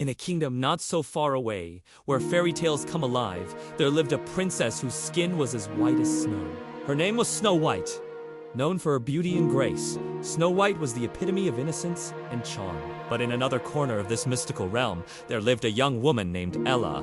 In a kingdom not so far away, where fairy tales come alive, there lived a princess whose skin was as white as snow. Her name was Snow White. Known for her beauty and grace, Snow White was the epitome of innocence and charm. But in another corner of this mystical realm, there lived a young woman named Ella,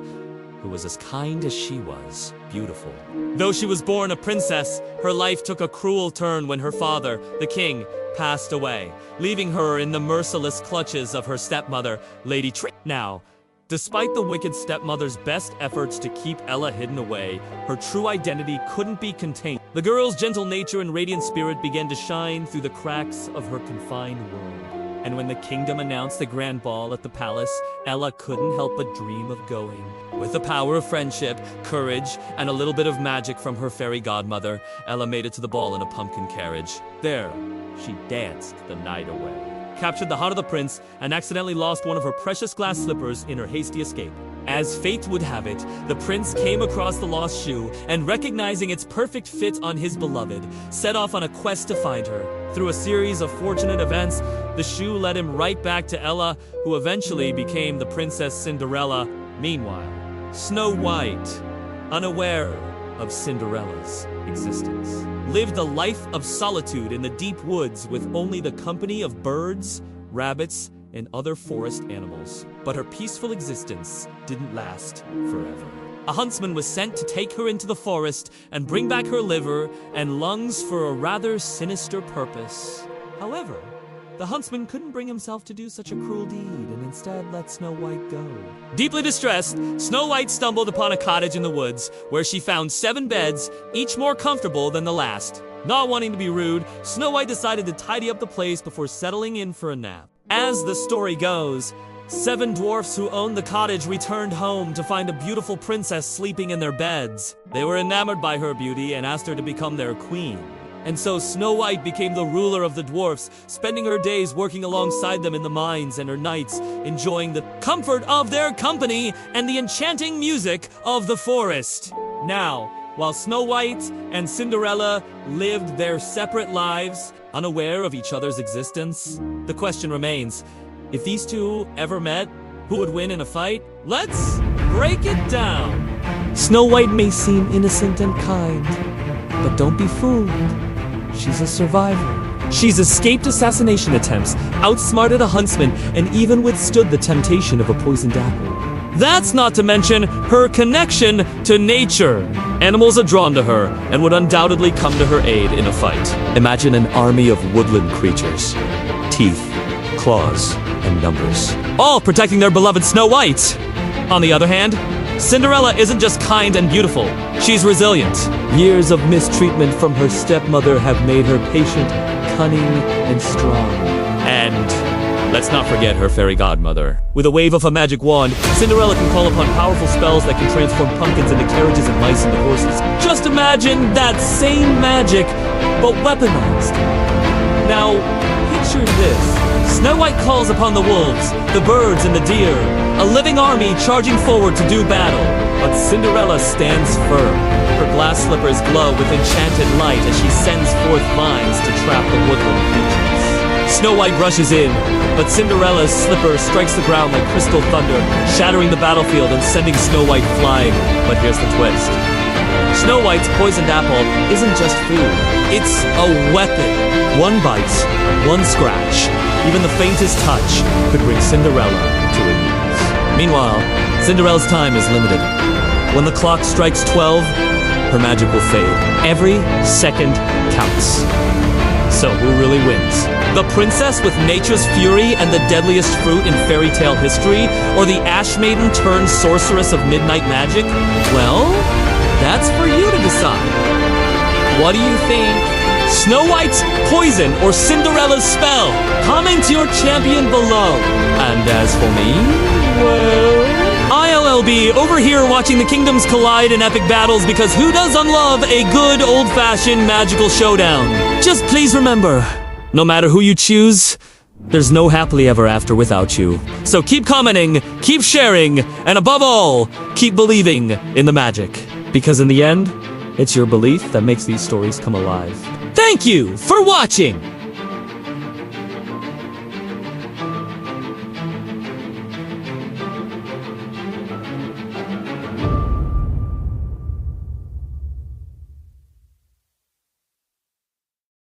who was as kind as she was beautiful. Though she was born a princess, her life took a cruel turn when her father, the king, passed away, leaving her in the merciless clutches of her stepmother, Lady Tri. Now, despite the wicked stepmother's best efforts to keep Ella hidden away, her true identity couldn't be contained. The girl's gentle nature and radiant spirit began to shine through the cracks of her confined world. And when the kingdom announced the grand ball at the palace, Ella couldn't help but dream of going. With the power of friendship, courage, and a little bit of magic from her fairy godmother, Ella made it to the ball in a pumpkin carriage. There, she danced the night away, captured the heart of the prince, and accidentally lost one of her precious glass slippers in her hasty escape. As fate would have it, the prince came across the lost shoe, and recognizing its perfect fit on his beloved, set off on a quest to find her. Through a series of fortunate events, the shoe led him right back to Ella, who eventually became the Princess Cinderella. Meanwhile, Snow White, unaware of Cinderella's existence, lived a life of solitude in the deep woods with only the company of birds, rabbits, and other forest animals. But her peaceful existence didn't last forever. A huntsman was sent to take her into the forest and bring back her liver and lungs for a rather sinister purpose. However, the huntsman couldn't bring himself to do such a cruel deed and instead let Snow White go. Deeply distressed, Snow White stumbled upon a cottage in the woods where she found 7 beds, each more comfortable than the last. Not wanting to be rude, Snow White decided to tidy up the place before settling in for a nap. As the story goes, 7 dwarfs who owned the cottage returned home to find a beautiful princess sleeping in their beds. They were enamored by her beauty and asked her to become their queen. And so Snow White became the ruler of the dwarfs, spending her days working alongside them in the mines and her nights enjoying the comfort of their company and the enchanting music of the forest. Now, while Snow White and Cinderella lived their separate lives, unaware of each other's existence, the question remains, if these two ever met, who would win in a fight? Let's break it down. Snow White may seem innocent and kind, but don't be fooled. She's a survivor. She's escaped assassination attempts, outsmarted a huntsman, and even withstood the temptation of a poisoned apple. That's not to mention her connection to nature. Animals are drawn to her and would undoubtedly come to her aid in a fight. Imagine an army of woodland creatures. Teeth, claws, and numbers, all protecting their beloved Snow White. On the other hand, Cinderella isn't just kind and beautiful, she's resilient. Years of mistreatment from her stepmother have made her patient, cunning, and strong. And let's not forget her fairy godmother. With a wave of a magic wand, Cinderella can call upon powerful spells that can transform pumpkins into carriages and mice into horses. Just imagine that same magic, but weaponized. Now, picture this. Snow White calls upon the wolves, the birds, and the deer, a living army charging forward to do battle. But Cinderella stands firm. Her glass slippers glow with enchanted light as she sends forth vines to trap the woodland creatures. Snow White rushes in, but Cinderella's slipper strikes the ground like crystal thunder, shattering the battlefield and sending Snow White flying. But here's the twist. Snow White's poisoned apple isn't just food, it's a weapon. One bite, one scratch, even the faintest touch could bring Cinderella to her knees. Meanwhile, Cinderella's time is limited. When the clock strikes 12, her magic will fade. Every second counts. So who really wins? The princess with nature's fury and the deadliest fruit in fairy tale history? Or the ash maiden turned sorceress of midnight magic? Well, that's for you to decide. What do you think? Snow White's poison or Cinderella's spell? Comment your champion below. And as for me, well, ILLB over here watching the kingdoms collide in epic battles because who doesn't love a good old-fashioned magical showdown? Just please remember, no matter who you choose, there's no happily ever after without you. So keep commenting, keep sharing, and above all, keep believing in the magic. Because in the end, it's your belief that makes these stories come alive. Thank you for watching!